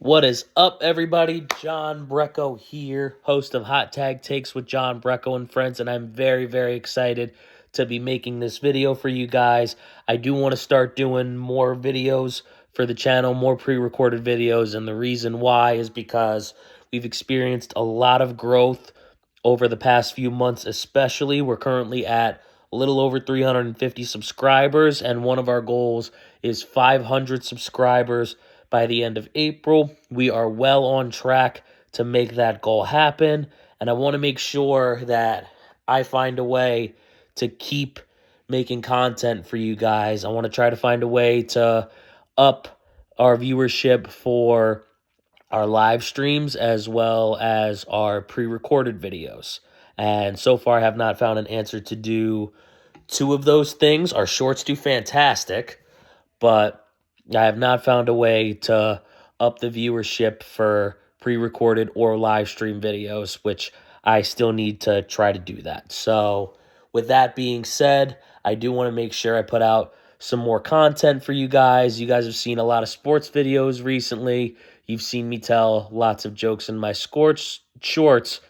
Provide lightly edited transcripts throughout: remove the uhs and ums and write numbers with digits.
What is up, everybody? John Brecco here, host of Hot Tag Takes with John Brecco and Friends, and I'm very, very excited to be making this video for you guys. I do want to start doing more videos for the channel, more pre-recorded videos, and the reason why is because we've experienced a lot of growth over the past few months, especially. We're currently at a little over 350 subscribers, and one of our goals is 500 subscribers by the end of April. We are well on track to make that goal happen, and I want to make sure that I find a way to keep making content for you guys. I want to try to find a way to up our viewership for our live streams as well as our pre-recorded videos. And so far, I have not found an answer to do two of those things. Our shorts do fantastic, but I have not found a way to up the viewership for pre-recorded or live stream videos, which I still need to try to do that. So with that being said, I do want to make sure I put out some more content for you guys. You guys have seen a lot of sports videos recently. You've seen me tell lots of jokes in my shorts,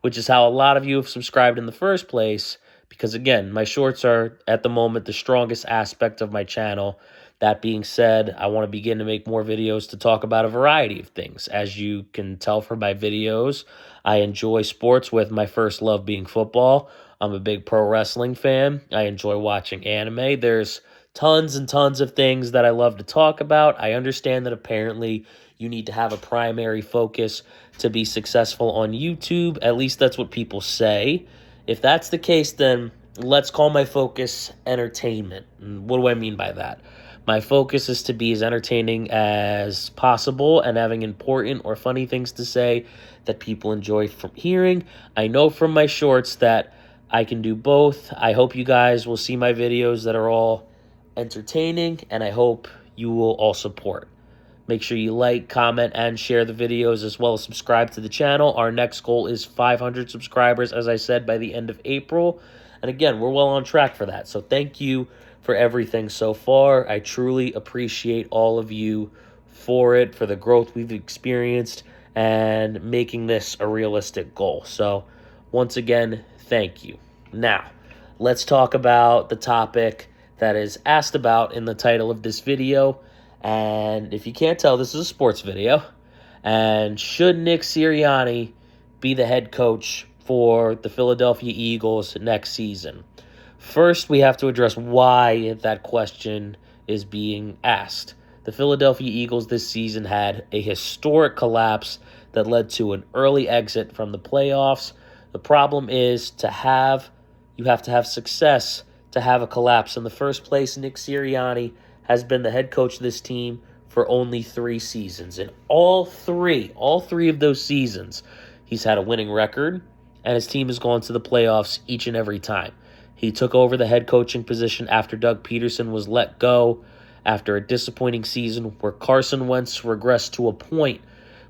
which is how a lot of you have subscribed in the first place. Because again, my shorts are at the moment the strongest aspect of my channel. That being said, I want to begin to make more videos to talk about a variety of things. As you can tell from my videos, I enjoy sports, with my first love being football. I'm a big pro wrestling fan. I enjoy watching anime. There's tons and tons of things that I love to talk about. I understand that apparently you need to have a primary focus to be successful on YouTube. At least that's what people say. If that's the case, then let's call my focus entertainment. And what do I mean by that? My focus is to be as entertaining as possible and having important or funny things to say that people enjoy from hearing. I know from my shorts that I can do both. I hope you guys will see my videos that are all entertaining, and I hope you will all support. Make sure you like, comment, and share the videos, as well as subscribe to the channel. Our next goal is 500 subscribers, as I said, by the end of April. And again, we're well on track for that. So thank you for everything so far. I truly appreciate all of you for it, for the growth we've experienced, and making this a realistic goal. So once again, thank you. Now, let's talk about the topic that is asked about in the title of this video. And if you can't tell, this is a sports video. And should Nick Sirianni be the head coach for the Philadelphia Eagles next season? First, we have to address why that question is being asked. The Philadelphia Eagles this season had a historic collapse that led to an early exit from the playoffs. The problem is you have to have success to have a collapse. In the first place, Nick Sirianni has been the head coach of this team for only 3 seasons. In all three of those seasons, he's had a winning record, and his team has gone to the playoffs each and every time. He took over the head coaching position after Doug Peterson was let go after a disappointing season where Carson Wentz regressed to a point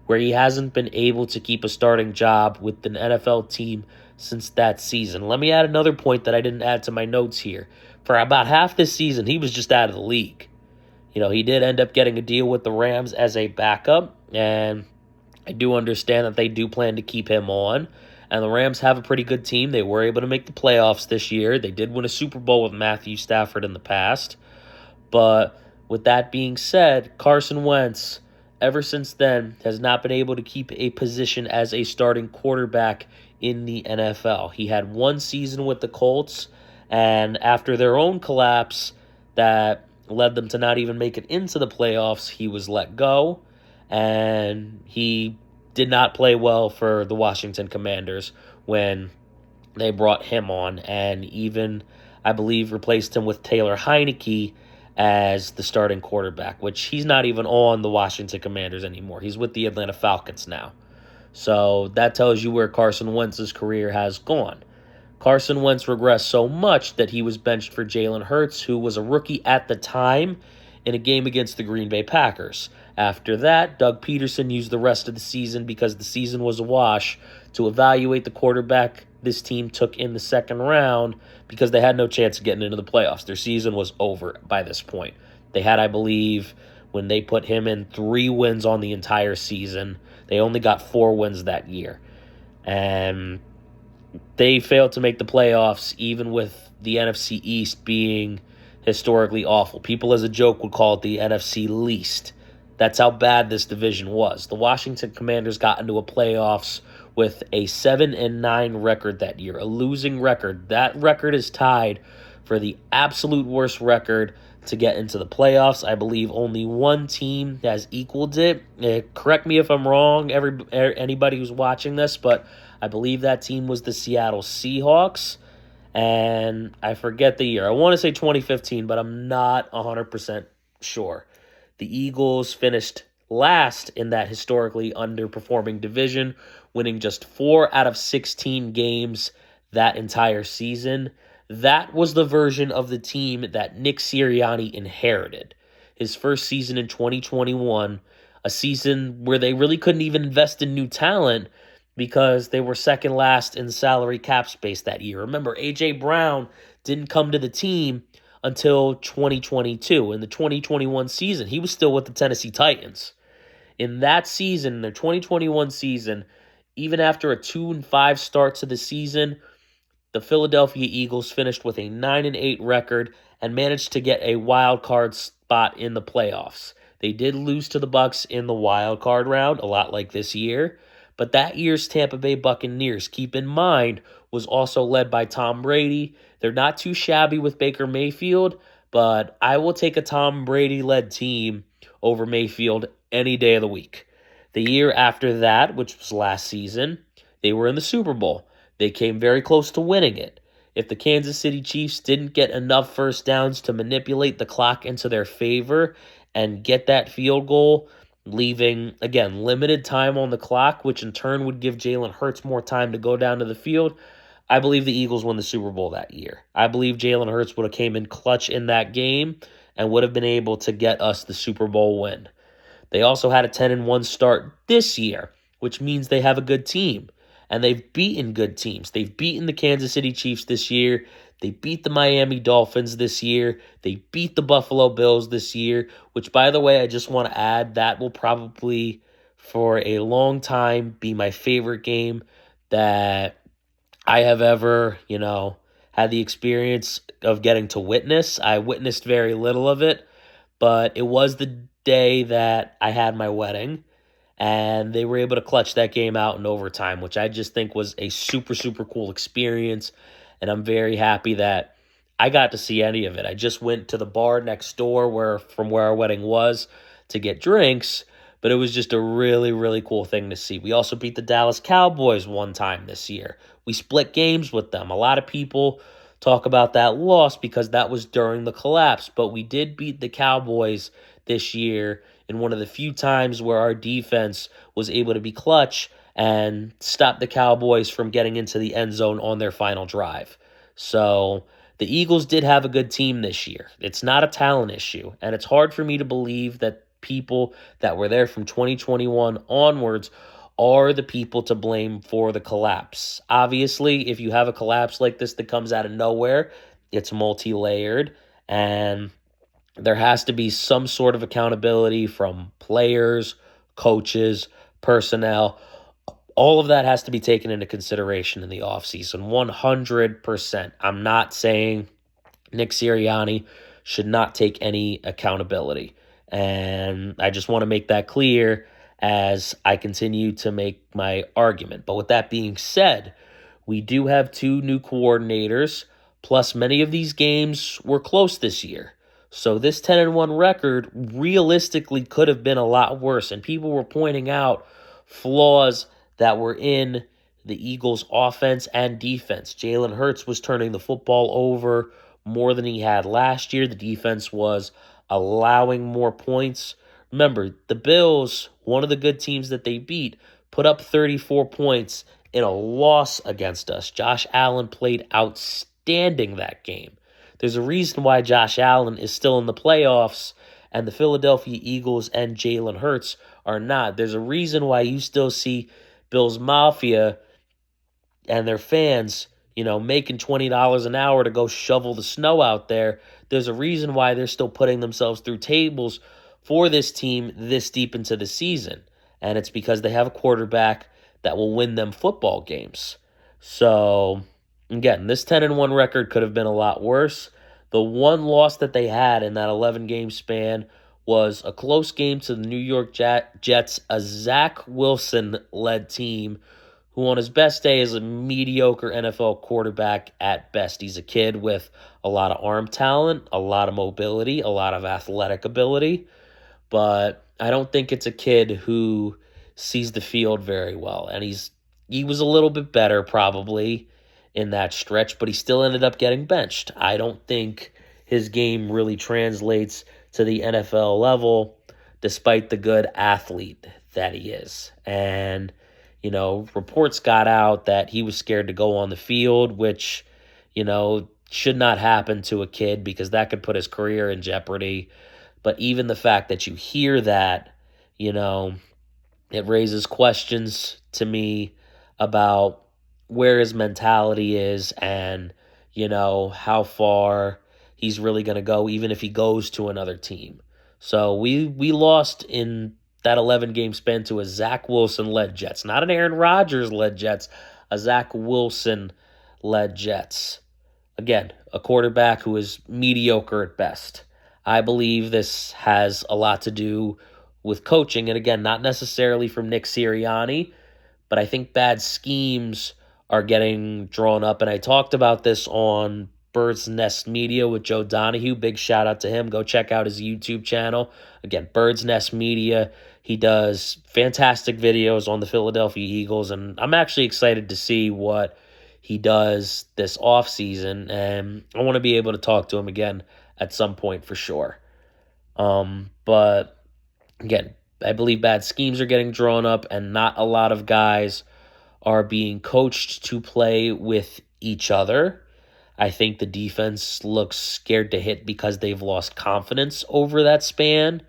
where he hasn't been able to keep a starting job with an NFL team since that season. Let me add another point that I didn't add to my notes here. For about half this season, he was just out of the league. He did end up getting a deal with the Rams as a backup, and I do understand that they do plan to keep him on. And the Rams have a pretty good team. They were able to make the playoffs this year. They did win a Super Bowl with Matthew Stafford in the past. But with that being said, Carson Wentz, ever since then, has not been able to keep a position as a starting quarterback in the NFL. He had 1 season with the Colts, and after their own collapse that led them to not even make it into the playoffs, he was let go, and he did not play well for the Washington Commanders when they brought him on, and even, I believe, replaced him with Taylor Heineke as the starting quarterback, which he's not even on the Washington Commanders anymore. He's with the Atlanta Falcons now. So that tells you where Carson Wentz's career has gone. Carson Wentz regressed so much that he was benched for Jalen Hurts, who was a rookie at the time, in a game against the Green Bay Packers. After that, Doug Peterson used the rest of the season, because the season was a wash, to evaluate the quarterback this team took in the second round, because they had no chance of getting into the playoffs. Their season was over by this point. They had, I believe, when they put him in 3 wins on the entire season. They only got 4 wins that year. And they failed to make the playoffs, even with the NFC East being historically awful. People, as a joke, would call it the NFC least. That's how bad this division was. The Washington Commanders got into a playoffs with a 7-9 record that year, a losing record. That record is tied for the absolute worst record to get into the playoffs. I believe only one team has equaled it. Correct me if I'm wrong, anybody who's watching this, but I believe that team was the Seattle Seahawks, and I forget the year. I want to say 2015, but I'm not 100% sure. The Eagles finished last in that historically underperforming division, winning just 4 out of 16 games that entire season. That was the version of the team that Nick Sirianni inherited. His first season in 2021, a season where they really couldn't even invest in new talent because they were second last in salary cap space that year. Remember, A.J. Brown didn't come to the team until 2022. In the 2021 season, he was still with the Tennessee Titans. In that season, the 2021 season, even after a 2-5 start to the season, the Philadelphia Eagles finished with a 9-8 record and managed to get a wild card spot in the playoffs. They did lose to the Bucs in the wild card round, a lot like this year, but that year's Tampa Bay Buccaneers, keep in mind, was also led by Tom Brady. They're not too shabby with Baker Mayfield, but I will take a Tom Brady-led team over Mayfield any day of the week. The year after that, which was last season, they were in the Super Bowl. They came very close to winning it. If the Kansas City Chiefs didn't get enough first downs to manipulate the clock into their favor and get that field goal, leaving, again, limited time on the clock, which in turn would give Jalen Hurts more time to go down to the field, I believe the Eagles won the Super Bowl that year. I believe Jalen Hurts would have came in clutch in that game and would have been able to get us the Super Bowl win. They also had a 10-1 start this year, which means they have a good team. And they've beaten good teams. They've beaten the Kansas City Chiefs this year. They beat the Miami Dolphins this year. They beat the Buffalo Bills this year, which, by the way, I just want to add, that will probably, for a long time, be my favorite game that I have ever, had the experience of getting to witness. I witnessed very little of it, but it was the day that I had my wedding. And they were able to clutch that game out in overtime, which I just think was a super, super cool experience. And I'm very happy that I got to see any of it. I just went to the bar next door from where our wedding was to get drinks, but it was just a really, really cool thing to see. We also beat the Dallas Cowboys one time this year. We split games with them. A lot of people talk about that loss because that was during the collapse, but we did beat the Cowboys this year in one of the few times where our defense was able to be clutch and stop the Cowboys from getting into the end zone on their final drive. So the Eagles did have a good team this year. It's not a talent issue, and it's hard for me to believe that people that were there from 2021 onwards are the people to blame for the collapse. Obviously, if you have a collapse like this that comes out of nowhere, it's multi-layered, and there has to be some sort of accountability from players, coaches, personnel. All of that has to be taken into consideration in the offseason, 100%. I'm not saying Nick Sirianni should not take any accountability. And I just want to make that clear as I continue to make my argument. But with that being said, we do have 2 new coordinators, plus many of these games were close this year. So this 10-1 record realistically could have been a lot worse. And people were pointing out flaws that were in the Eagles' offense and defense. Jalen Hurts was turning the football over more than he had last year. The defense was allowing more points. Remember, the Bills, one of the good teams that they beat, put up 34 points in a loss against us. Josh Allen played outstanding that game. There's a reason why Josh Allen is still in the playoffs and the Philadelphia Eagles and Jalen Hurts are not. There's a reason why you still see Bills Mafia and their fans, making $20 an hour to go shovel the snow out there. There's a reason why they're still putting themselves through tables for this team this deep into the season. And it's because they have a quarterback that will win them football games. So, again, this 10-1 record could have been a lot worse. The one loss that they had in that 11 game span was a close game to the New York Jets, a Zach Wilson led team who on his best day is a mediocre NFL quarterback at best. He's a kid with a lot of arm talent, a lot of mobility, a lot of athletic ability, but I don't think it's a kid who sees the field very well. And he was a little bit better probably in that stretch, but he still ended up getting benched. I don't think his game really translates to the NFL level despite the good athlete that he is. And reports got out that he was scared to go on the field, which, should not happen to a kid because that could put his career in jeopardy. But even the fact that you hear that, it raises questions to me about where his mentality is and, how far he's really going to go, even if he goes to another team. So we lost in that 11 game span to a Zach Wilson led Jets, not an Aaron Rodgers led Jets, a Zach Wilson led Jets. Again, a quarterback who is mediocre at best. I believe this has a lot to do with coaching, and again, not necessarily from Nick Sirianni, but I think bad schemes are getting drawn up. And I talked about this on Bird's Nest Media with Joe Donahue. Big shout out to him. Go check out his YouTube channel. Again, Bird's Nest Media. He does fantastic videos on the Philadelphia Eagles, and I'm actually excited to see what he does this offseason, and I want to be able to talk to him again at some point for sure. But again, I believe bad schemes are getting drawn up, and not a lot of guys are being coached to play with each other. I think the defense looks scared to hit because they've lost confidence over that span.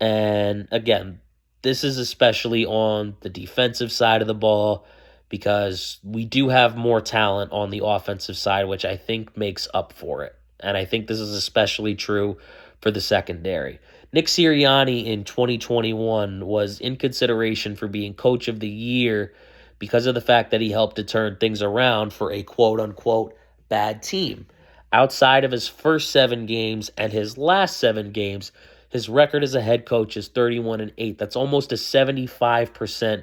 And again, this is especially on the defensive side of the ball because we do have more talent on the offensive side, which I think makes up for it. And I think this is especially true for the secondary. Nick Sirianni in 2021 was in consideration for being coach of the year because of the fact that he helped to turn things around for a quote-unquote bad team. Outside of his first 7 games and his last 7 games, his record as a head coach is 31-8. That's almost a 75%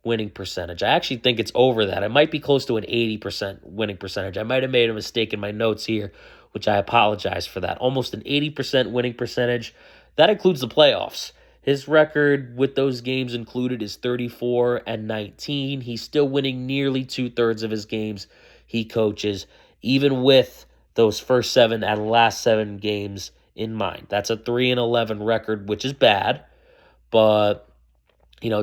winning percentage. I actually think it's over that. It might be close to an 80% winning percentage. I might have made a mistake in my notes here, which I apologize for that. Almost an 80% winning percentage. That includes the playoffs. His record with those games included is 34-19. He's still winning nearly 2/3 of his games he coaches, even with those first 7 and last 7 games in mind. That's a 3-11 record, which is bad, but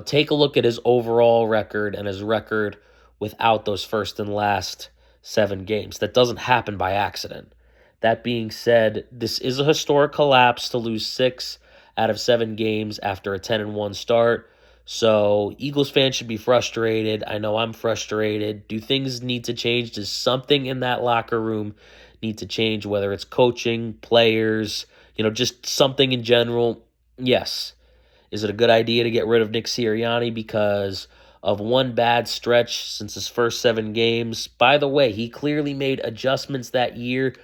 take a look at his overall record and his record without those first and last 7 games. That doesn't happen by accident. That being said, this is a historic collapse to lose 6 out of 7 games after a 10-1 start. So Eagles fans should be frustrated. I know I'm frustrated. Do things need to change? Does something in that locker room need to change, whether it's coaching, players, just something in general? Yes. Is it a good idea to get rid of Nick Sirianni because of one bad stretch since his first 7 games? By the way, he clearly made adjustments that year,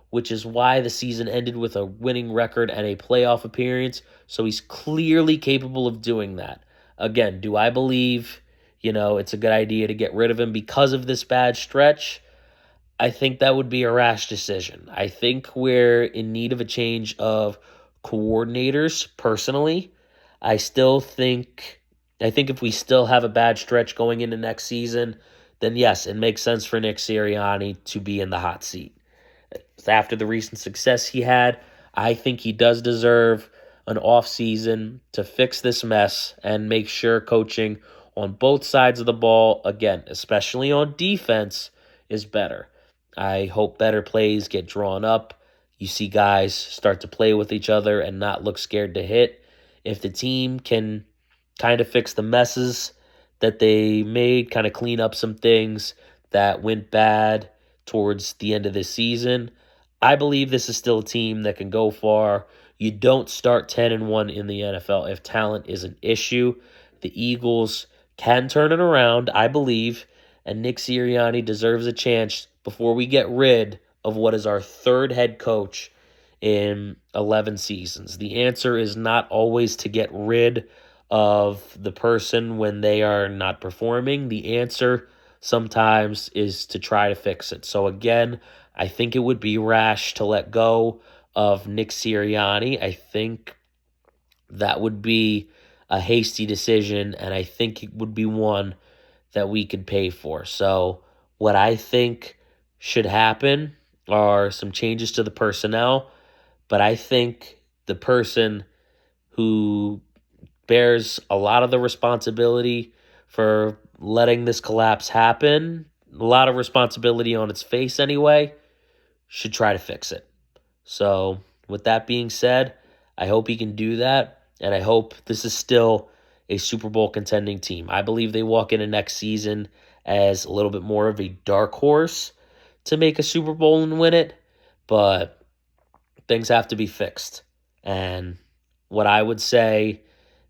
which is why the season ended with a winning record and a playoff appearance. So he's clearly capable of doing that. Again, do I believe, it's a good idea to get rid of him because of this bad stretch? I think that would be a rash decision. I think we're in need of a change of coordinators, personally. I think if we still have a bad stretch going into next season, then yes, it makes sense for Nick Sirianni to be in the hot seat. After the recent success he had, I think he does deserve an offseason to fix this mess and make sure coaching on both sides of the ball, again, especially on defense, is better. I hope better plays get drawn up. You see guys start to play with each other and not look scared to hit. If the team can kind of fix the messes that they made, kind of clean up some things that went bad towards the end of the season, I believe this is still a team that can go far. You don't start 10-1 in the NFL if talent is an issue. The Eagles can turn it around, I believe, and Nick Sirianni deserves a chance before we get rid of what is our third head coach in 11 seasons. The answer is not always to get rid of the person when they are not performing. The answer sometimes is to try to fix it. So again, I think it would be rash to let go of Nick Sirianni. I think that would be a hasty decision, and I think it would be one that we could pay for. So, what I think should happen are some changes to the personnel, but I think the person who bears a lot of the responsibility for letting this collapse happen, a lot of responsibility on its face anyway, should try to fix it. So, with that being said, I hope he can do that, and I hope this is still a Super Bowl contending team. I believe they walk into next season as a little bit more of a dark horse to make a Super Bowl and win it, but things have to be fixed. And what I would say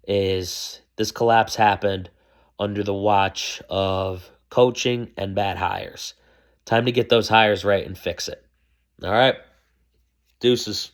is this collapse happened under the watch of coaching and bad hires. Time to get those hires right and fix it. All right. Deuces.